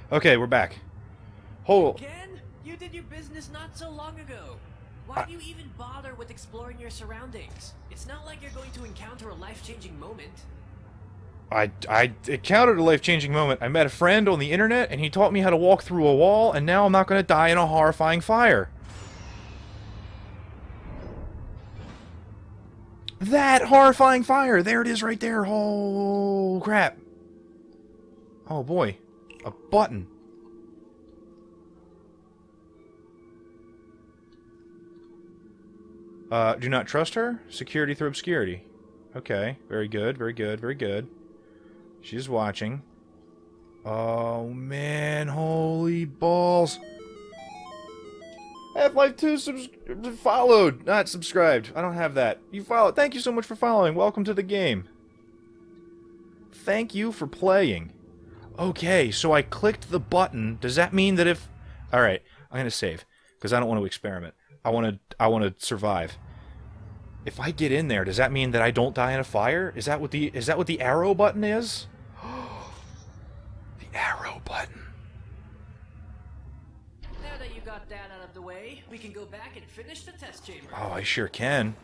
Okay, we're back. Hold. Again? You did your business not so long ago. Why do you even bother with exploring your surroundings? It's not like you're going to encounter a life-changing moment. I encountered a life-changing moment. I met a friend on the internet, and he taught me how to walk through a wall, and now I'm not going to die in a horrifying fire. That horrifying fire! There it is right there! Oh, crap. Oh, boy. A button. Do not trust her? Security through obscurity. Okay, very good, very good, very good. She's watching. Oh, man, holy balls. Half-Life 2 followed, not subscribed. I don't have that. You followed. Thank you so much for following. Welcome to the game. Thank you for playing. Okay, so I clicked the button. Does that mean that if... Alright, I'm gonna save, because I don't want to experiment. I want to survive. If I get in there, does that mean that I don't die in a fire? Is that what the arrow button is? The arrow button. Now that you got that out of the way, we can go back and finish the test chamber. Oh, I sure can.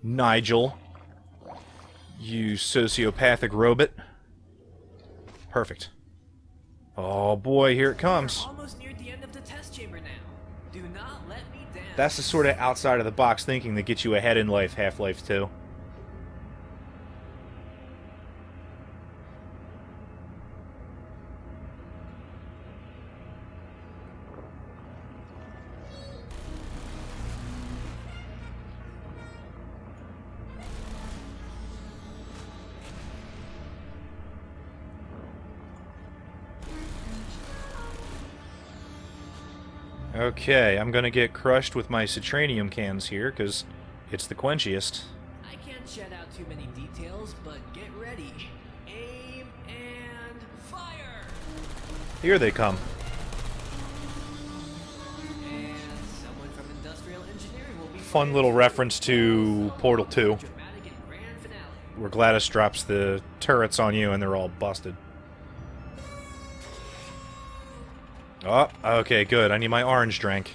Nigel. You sociopathic robot. Perfect. Oh boy, here it comes. We're almost near the end of the test chamber now. Do not let me down. That's the sort of outside-of-the-box thinking that gets you ahead in life, Half-Life 2. Okay, I'm gonna get crushed with my citranium cans here, because it's the quenchiest. I can't shed out too many details, but get ready. Aim and fire! Here they come. And someone from industrial engineering will be Fun little reference to Portal 2, dramatic and grand finale. where Gladys drops the turrets on you and they're all busted. Oh, okay, good. I need my orange drink.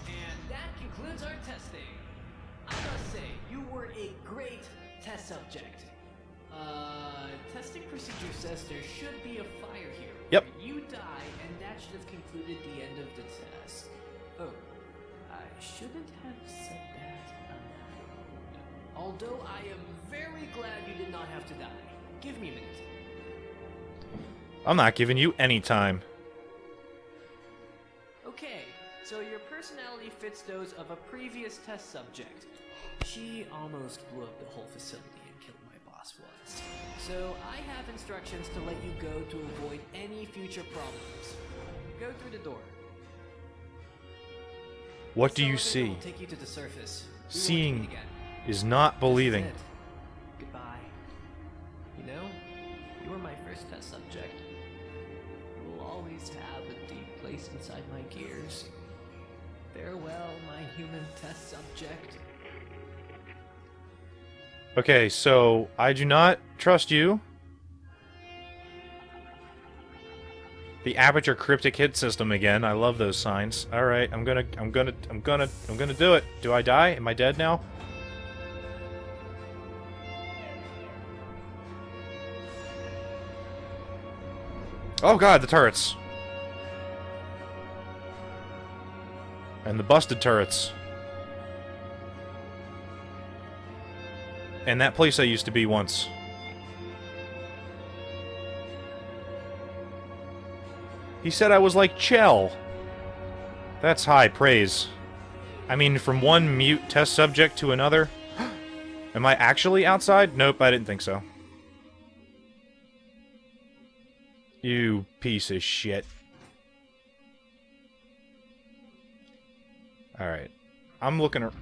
And that concludes our testing. I must say, you were a great test subject. Testing procedure says there should be a fire here. Yep. You die, and that should have concluded the end of the test. Oh, I shouldn't have said that aloud. Although I am very glad you did not have to die. Give me a minute. I'm not giving you any time. Okay, so your personality fits those of a previous test subject. She almost blew up the whole facility and killed my boss once. So I have instructions to let you go to avoid any future problems. Go through the door. What do you This elevator see? will take you to the surface. We won't Seeing meet again. is not believing. This is it. Goodbye. You know, you were my first test subject. You will always have a deep place inside my gears. Farewell, my human test subject. Okay, so I do not trust you. The Aperture cryptic hit system again. I love those signs. All right, I'm gonna do it. Do I die? Am I dead now? Oh god, the turrets. And the busted turrets. And that place I used to be once. He said I was like Chell. That's high praise. I mean, from one mute test subject to another. Am I actually outside? Nope, I didn't think so. You piece of shit. Alright. I'm looking at...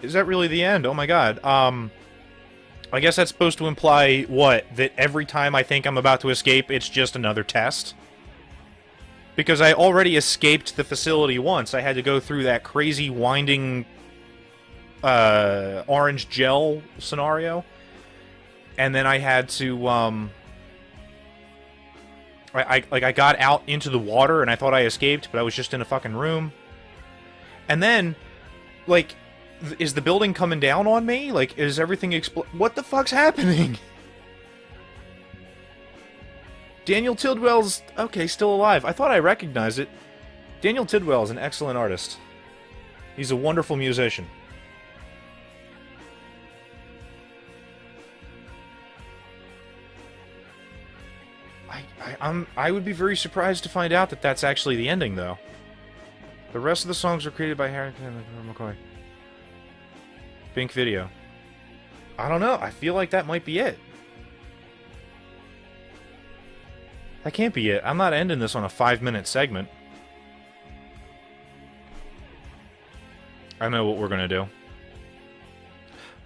Is that really the end? Oh my god. I guess that's supposed to imply, what? That every time I think I'm about to escape, it's just another test? Because I already escaped the facility once. I had to go through that crazy winding orange gel scenario. And then I had to, I got out into the water and I thought I escaped, but I was just in a fucking room. And then, like, is the building coming down on me? Like, is everything what the fuck's happening? Daniel Tidwell's, okay, still alive. I thought I recognized it. Daniel Tidwell is an excellent artist. He's a wonderful musician. I would be very surprised to find out that that's actually the ending, though. The rest of the songs were created by Harrington and McCoy. Pink Video. I don't know. I feel like that might be it. That can't be it. I'm not ending this on a 5-minute segment. I know what we're going to do.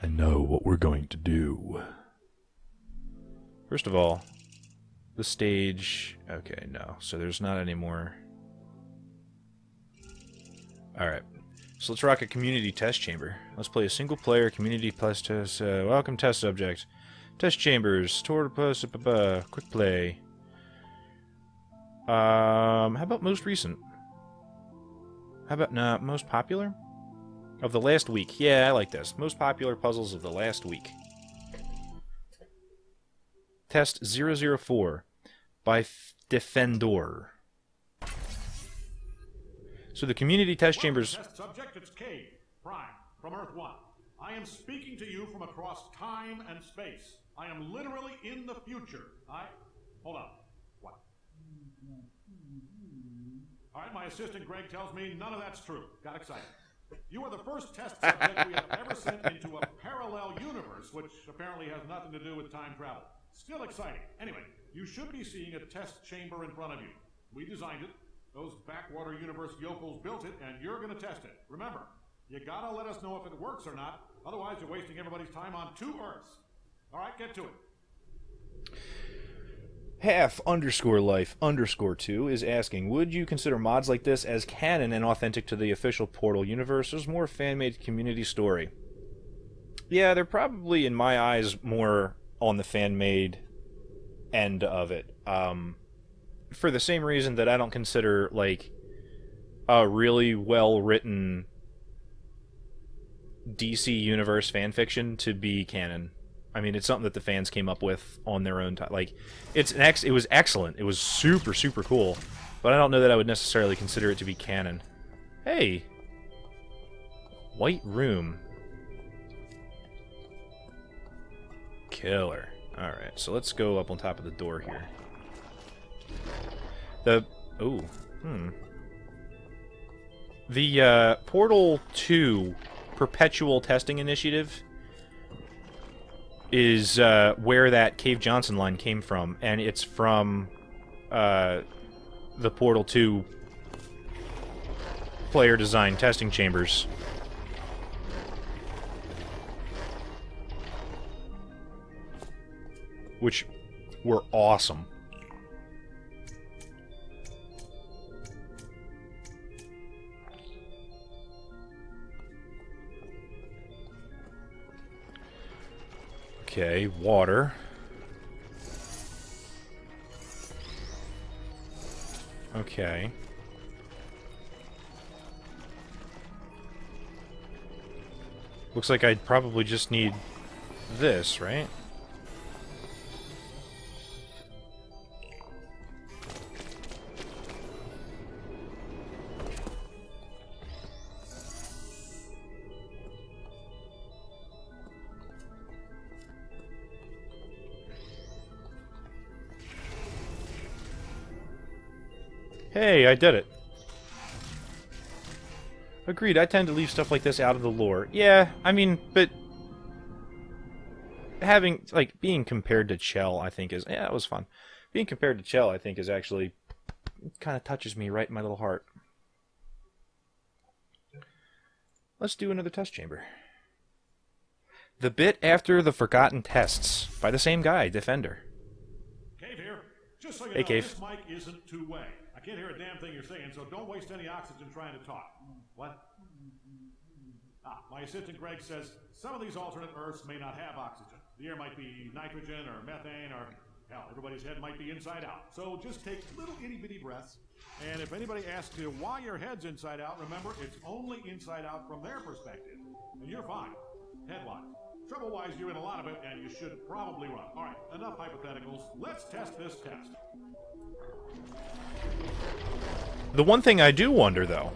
I know what we're going to do. First of all, the stage... Okay, no. So there's not any more... Alright. So let's rock a community test chamber. Let's play a single-player community plus test... welcome test subject. Test chambers. Tour plus... quick play. How about most recent? How about... Nah, most popular? Of the last week. Yeah, I like this. Most popular puzzles of the last week. Test 004 by Defendor. So the community test chambers... Test subject, it's Cade, Prime, from Earth 1. I am speaking to you from across time and space. I am literally in the future. Hold on. What? All right, my assistant Greg tells me none of that's true. Got excited. You are the first test subject we have ever sent into a parallel universe, which apparently has nothing to do with time travel. Still exciting. Anyway, you should be seeing a test chamber in front of you. We designed it. Those backwater universe yokels built it, and you're going to test it. Remember, you gotta let us know if it works or not. Otherwise, you're wasting everybody's time on 2 Earths. All right, get to it. Half_life_2 is asking, would you consider mods like this as canon and authentic to the official Portal universe, or is more fan-made community story? Yeah, they're probably, in my eyes, more on the fan-made end of it. For the same reason that I don't consider, like, a really well-written DC Universe fanfiction to be canon. I mean, it's something that the fans came up with on their own time. Like, it was excellent. It was super, super cool. But I don't know that I would necessarily consider it to be canon. Hey! White Room. Killer. Alright, so let's go up on top of the door here. The Portal 2 Perpetual Testing Initiative is where that Cave Johnson line came from, and it's from the Portal 2 player design testing chambers. Which were awesome. Okay, water. Okay. Looks like I'd probably just need this, right? Hey, I did it. Agreed, I tend to leave stuff like this out of the lore. Yeah, I mean, but... having, like, being compared to Chell, I think is... Yeah, it was fun. Being compared to Chell, I think, is actually... It kind of touches me right in my little heart. Let's do another test chamber. The Bit After the Forgotten Tests, by the same guy, Defender. Cave here. Just so you Hey, know, Cave. this mic isn't two-way. I can't hear a damn thing you're saying, so don't waste any oxygen trying to talk. What? My assistant Greg says some of these alternate Earths may not have oxygen. The air might be nitrogen or methane or, hell, everybody's head might be inside out. So just take little itty-bitty breaths. And if anybody asks you why your head's inside out, remember, it's only inside out from their perspective. And you're fine, head-wise. Trouble-wise, you're in a lot of it, and you should probably run. All right, enough hypotheticals. Let's test this test. The one thing I do wonder, though,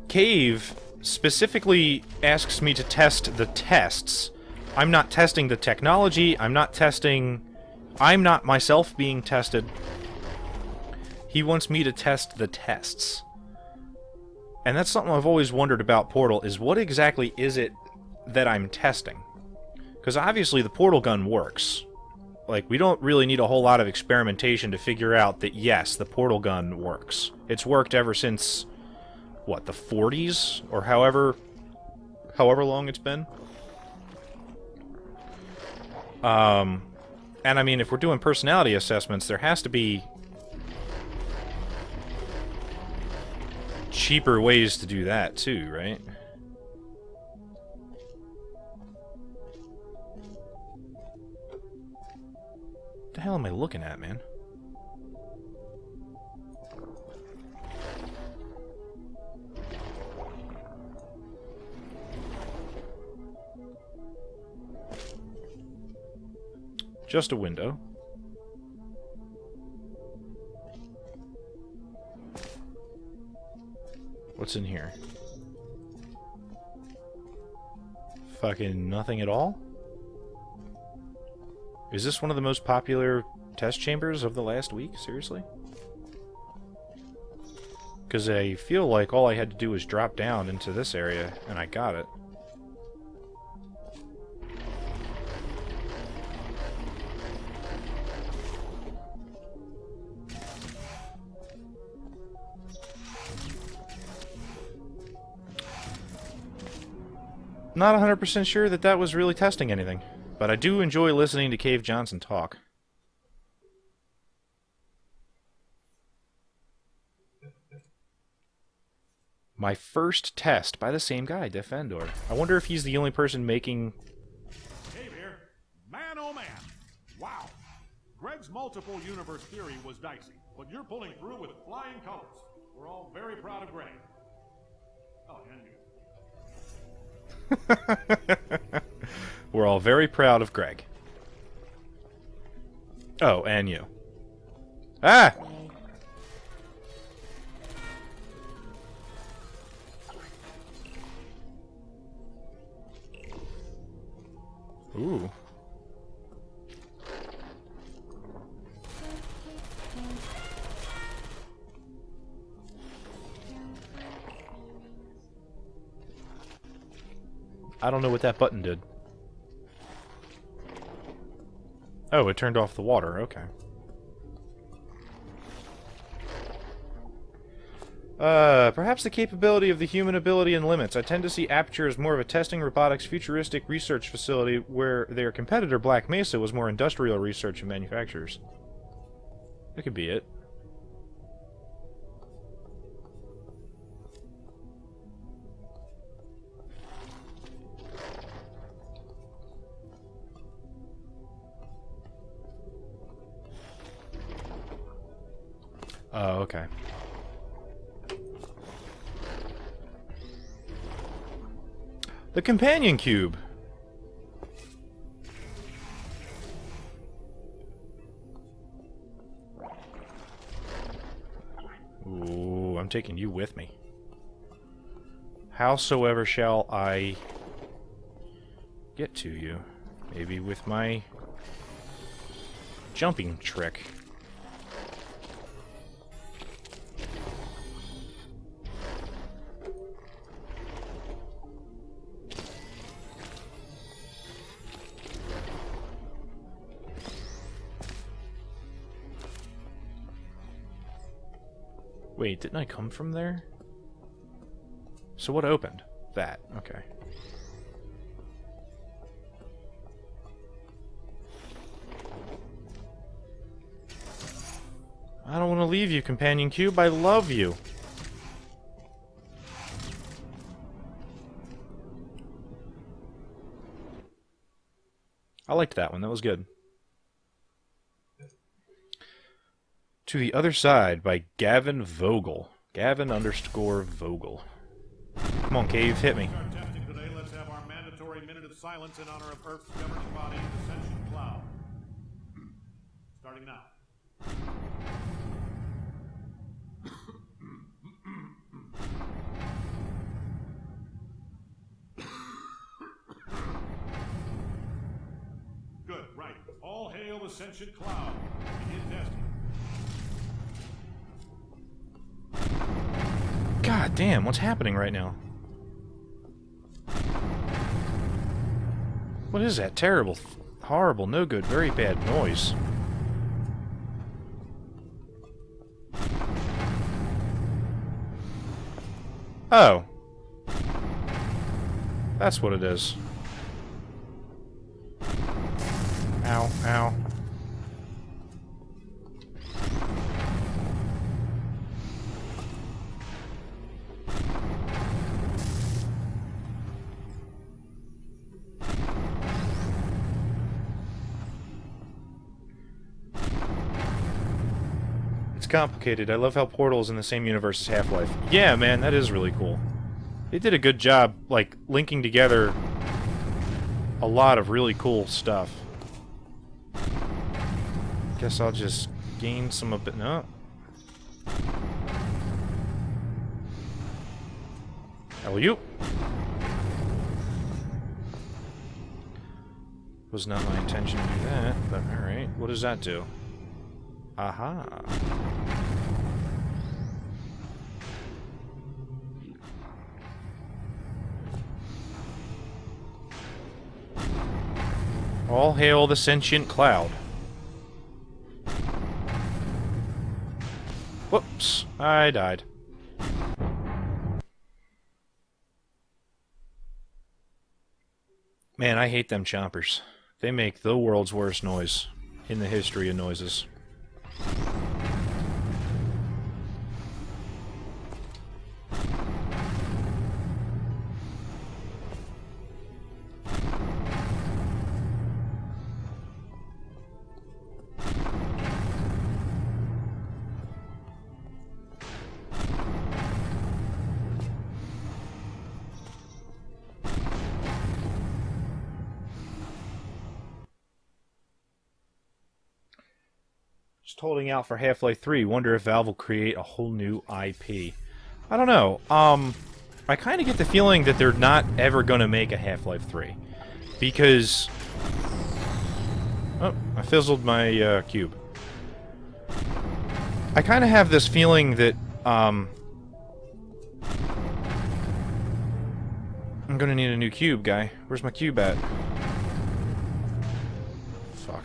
Cave specifically asks me to test the tests. I'm not testing the technology. I'm not myself being tested. He wants me to test the tests. And that's something I've always wondered about Portal, is what exactly is it that I'm testing? Because obviously the portal gun works. Like, we don't really need a whole lot of experimentation to figure out that, yes, the portal gun works. It's worked ever since, what, the 40s? Or however long it's been? And I mean, if we're doing personality assessments, there has to be cheaper ways to do that, too, right? What the hell am I looking at, man? Just a window. What's in here? Fucking nothing at all? Is this one of the most popular test chambers of the last week? Seriously? Because I feel like all I had to do was drop down into this area, and I got it. Not 100% sure that that was really testing anything, but I do enjoy listening to Cave Johnson talk. My first test by the same guy, Defendor. I wonder if he's the only person making... Cave here. Man, oh man. Wow. Greg's multiple universe theory was dicey, but you're pulling through with flying colors. We're all very proud of Greg. Oh, and you. We're all very proud of Greg. Oh, and you. Ah! Ooh. I don't know what that button did. Oh, it turned off the water. Okay. Perhaps the capability of the human ability and limits. I tend to see Aperture as more of a testing, robotics, futuristic research facility, where their competitor, Black Mesa, was more industrial research and manufacturers. That could be it. Oh, okay. The companion cube. Ooh, I'm taking you with me. Howsoever shall I get to you? Maybe with my jumping trick. Wait, didn't I come from there? So what opened? That. Okay. I don't want to leave you, Companion Cube. I love you. I liked that one. That was good. To the Other Side by Gavin Vogel. Gavin_Vogel. Come on, Cave, hit me. Start testing today. Let's have our mandatory minute of silence in honor of Earth's governing body, the sentient cloud. Starting now. Good, right. All hail the sentient cloud. Begin testing. God damn, what's happening right now? What is that terrible, horrible, no good, very bad noise? Oh. That's what it is. Ow, ow. It's complicated. I love how Portal is in the same universe as Half-Life. Yeah, man, that is really cool. They did a good job, like, linking together a lot of really cool stuff. Guess I'll just gain some of it. No. Alley-oop. Was not my intention to do that, but alright. What does that do? Aha. All hail the sentient cloud. Whoops, I died. Man, I hate them chompers. They make the world's worst noise in the history of noises. Just holding out for Half-Life 3. Wonder if Valve will create a whole new IP. I don't know. I kind of get the feeling that they're not ever going to make a Half-Life 3. Because... Oh, I fizzled my cube. I kind of have this feeling that, I'm going to need a new cube, guy. Where's my cube at? Fuck.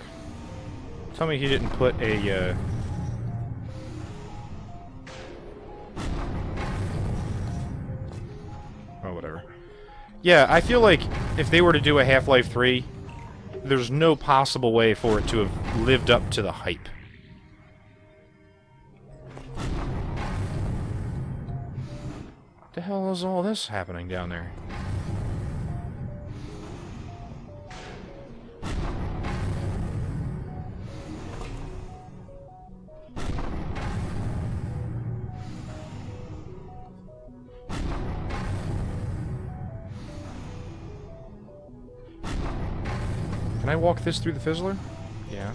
Tell me he didn't put a, Oh, whatever. Yeah, I feel like if they were to do a Half-Life 3, there's no possible way for it to have lived up to the hype. What the hell is all this happening down there? Can I walk this through the fizzler? Yeah.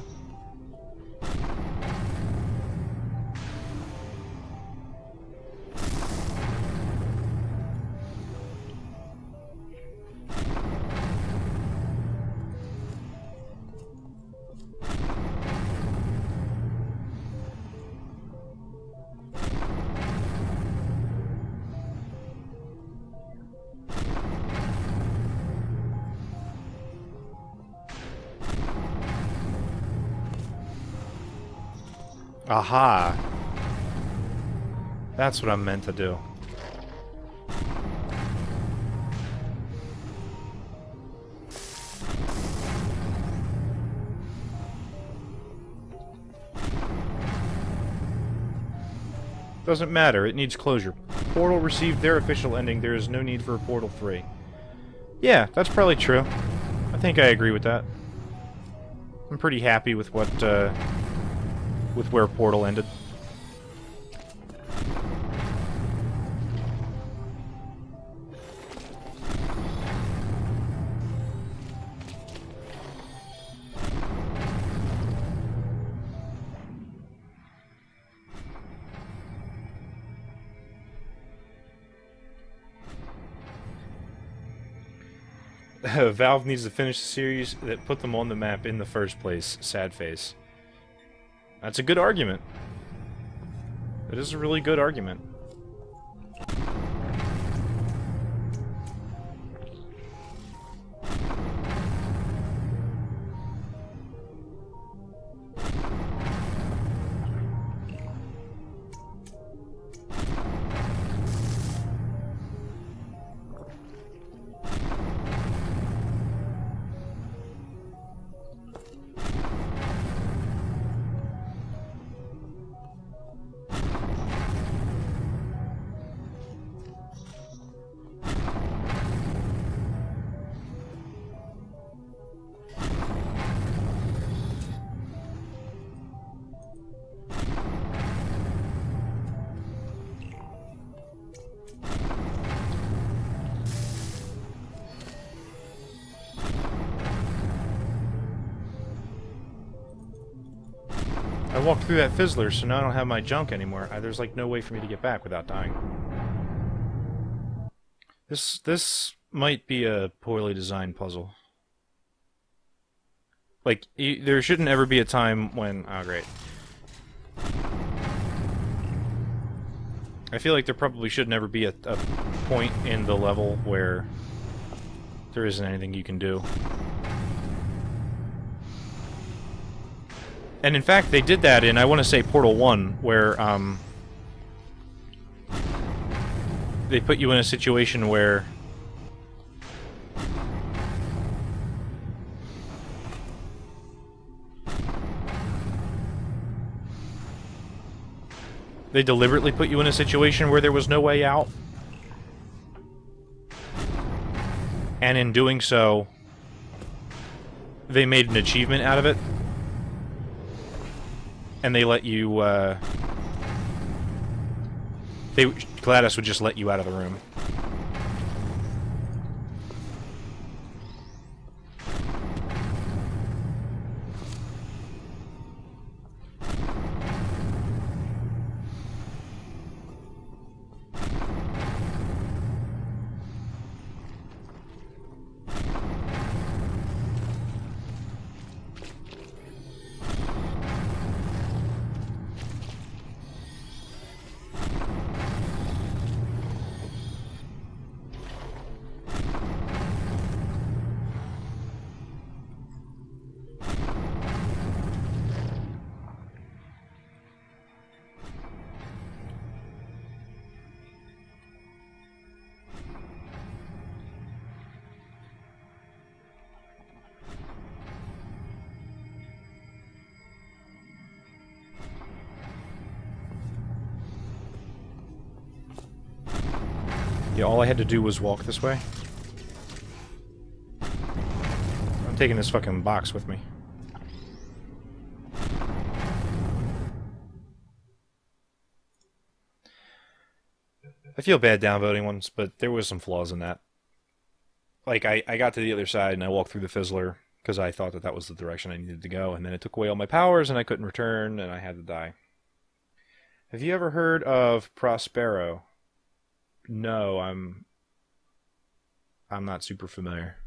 Aha. That's what I'm meant to do. Doesn't matter, it needs closure. Portal received their official ending, there is no need for a Portal 3. Yeah, that's probably true. I think I agree with that. I'm pretty happy with what, with where Portal ended. Valve needs to finish the series that put them on the map in the first place. Sad face. That's a good argument. It is a really good argument. I walked through that fizzler, so now I don't have my junk anymore. There's like no way for me to get back without dying. This might be a poorly designed puzzle. Like, there shouldn't ever be a time when... Oh, great. I feel like there probably should never be a point in the level where there isn't anything you can do. And in fact, they did that in, I want to say, Portal 1, where, they put you in a situation where they deliberately put you in a situation where there was no way out. And in doing so, they made an achievement out of it. And they let you, GLaDOS would just let you out of the room. Yeah, all I had to do was walk this way. I'm taking this fucking box with me. I feel bad downvoting ones, but there was some flaws in that. Like, I got to the other side and I walked through the fizzler because I thought that that was the direction I needed to go, and then it took away all my powers and I couldn't return and I had to die. Have you ever heard of Prospero? No, I'm not super familiar.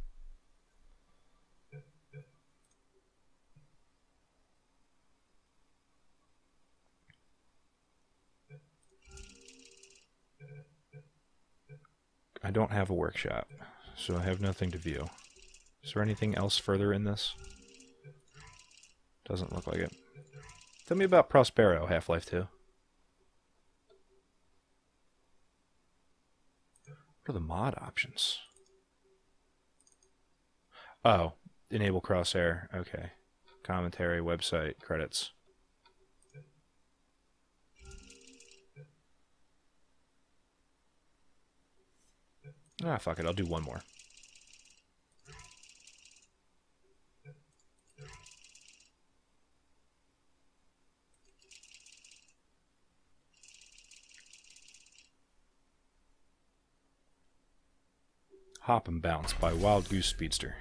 I don't have a workshop, so I have nothing to view. Is there anything else further in this? Doesn't look like it. Tell me about Prospero, Half-Life 2. What are the mod options? Oh, enable crosshair. Okay. Commentary, website, credits. Ah, fuck it. I'll do one more. Hop and Bounce by Wild Goose Speedster.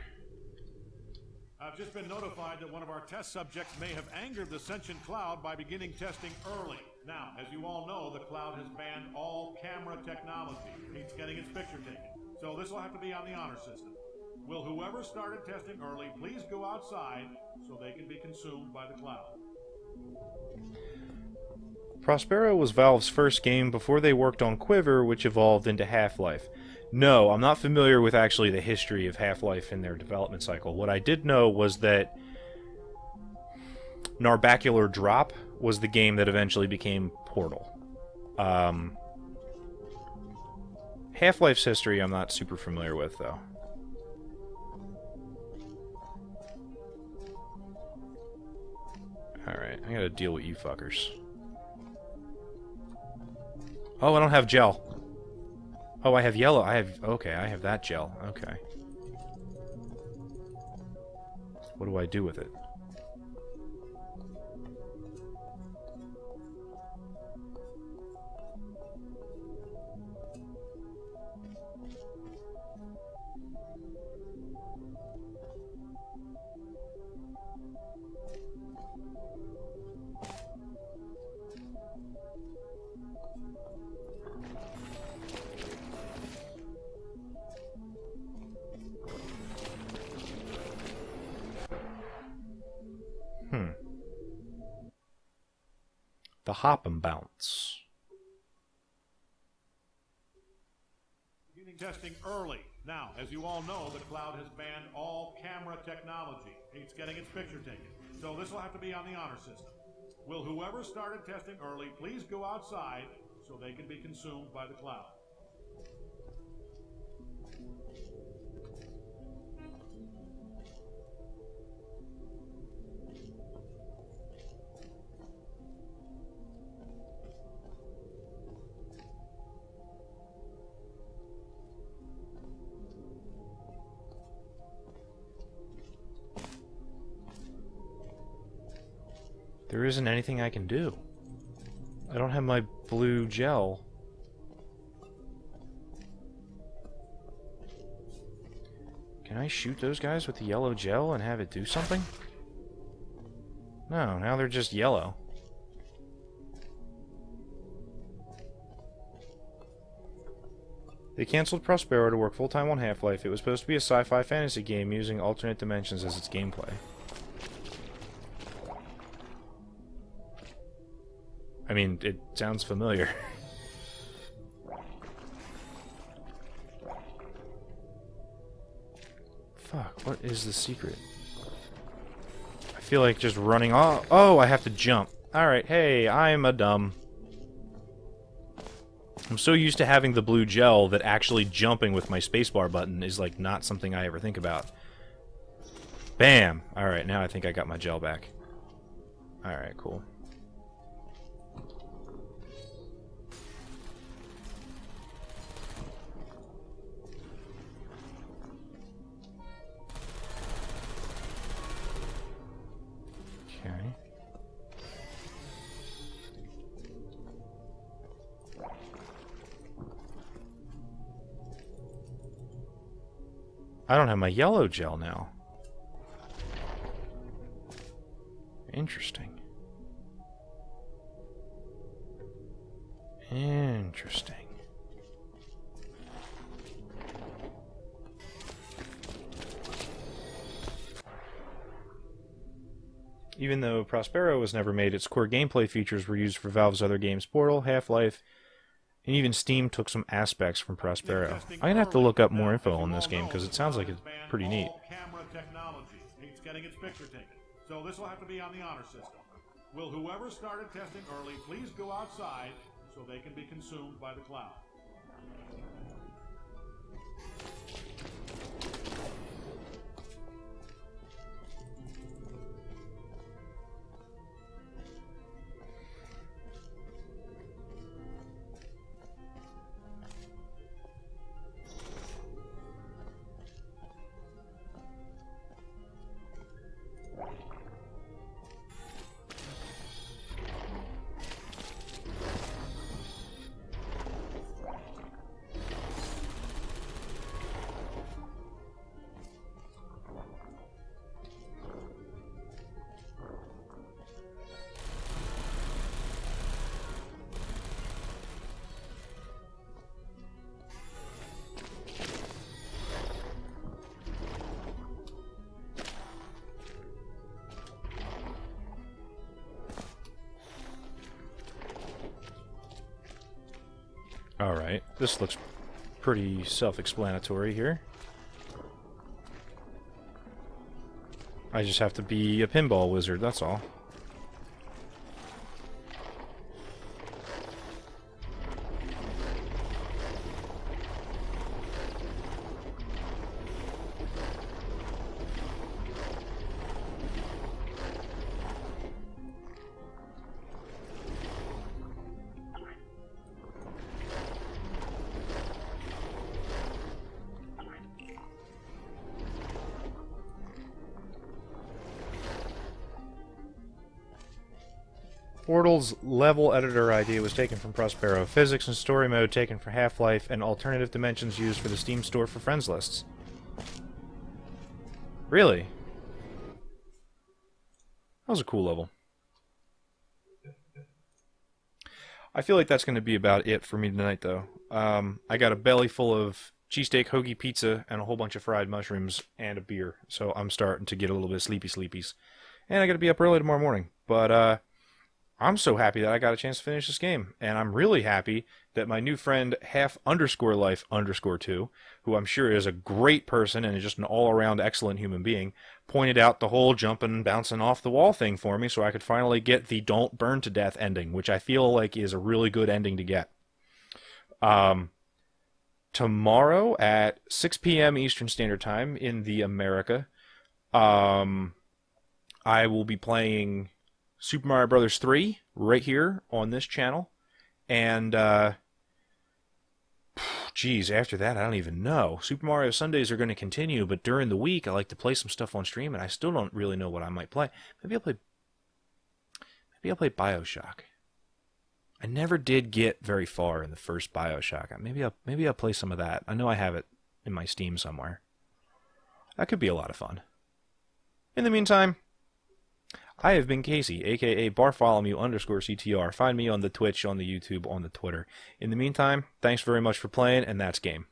I've just been notified that one of our test subjects may have angered the sentient cloud by beginning testing early. Now, as you all know, the cloud has banned all camera technology. Hates getting its picture taken. So this will have to be on the honor system. Will whoever started testing early please go outside so they can be consumed by the cloud? Prospero was Valve's first game before they worked on Quiver, which evolved into Half-Life. No, I'm not familiar with actually the history of Half-Life in their development cycle. What I did know was that Narbacular Drop was the game that eventually became Portal. Half-Life's history I'm not super familiar with, though. Alright, I gotta deal with you fuckers. Oh, I don't have gel. Oh, I have yellow. Okay, I have that gel. Okay. What do I do with it? The Hop and Bounce. Beginning testing early. Now, as you all know, the cloud has banned all camera technology. Hates getting its picture taken. So this will have to be on the honor system. Will whoever started testing early please go outside so they can be consumed by the cloud? There isn't anything I can do. I don't have my blue gel. Can I shoot those guys with the yellow gel and have it do something? No, now they're just yellow. They canceled Prospero to work full-time on Half-Life. It was supposed to be a sci-fi fantasy game using alternate dimensions as its gameplay. I mean, it sounds familiar. Fuck, what is the secret? I feel like just running off. Oh, I have to jump. Alright, hey, I'm a dumb. I'm so used to having the blue gel that actually jumping with my spacebar button is like not something I ever think about. Bam! Alright, now I think I got my gel back. Alright, cool. Okay. I don't have my yellow gel now. Interesting. Interesting. Even though Prospero was never made, its core gameplay features were used for Valve's other games, Portal, Half-Life, and even Steam took some aspects from Prospero. I'm gonna have to look up more info on this game because it sounds like it's pretty neat. Camera technology. Hates getting its picture taken. So this will have to be on the honor system. Will whoever started testing early please go outside so they can be consumed by the cloud? Alright, this looks pretty self-explanatory here. I just have to be a pinball wizard, that's all. Portal's level editor idea was taken from Prospero. Physics and story mode taken for Half-Life, and alternative dimensions used for the Steam store for friends lists. Really? That was a cool level. I feel like that's going to be about it for me tonight, though. I got a belly full of cheesesteak hoagie pizza and a whole bunch of fried mushrooms and a beer, so I'm starting to get a little bit sleepies. And I got to be up early tomorrow morning, but I'm so happy that I got a chance to finish this game, and I'm really happy that my new friend half_life_2, who I'm sure is a great person and is just an all-around excellent human being, pointed out the whole jumping and bouncing off the wall thing for me so I could finally get the don't burn to death ending, which I feel like is a really good ending to get. Tomorrow at 6 p.m. Eastern Standard Time in the America, I will be playing Super Mario Bros. 3 right here on this channel, and geez, after that I don't even know. Super Mario Sundays are going to continue, but during the week I like to play some stuff on stream, and I still don't really know what I might play. Maybe I'll play BioShock. I never did get very far in the first BioShock. Maybe I'll play some of that. I know I have it in my Steam somewhere. That could be a lot of fun. In the meantime, I have been Casey, a.k.a. Bartholomew_CTR. Find me on the Twitch, on the YouTube, on the Twitter. In the meantime, thanks very much for playing, and that's game.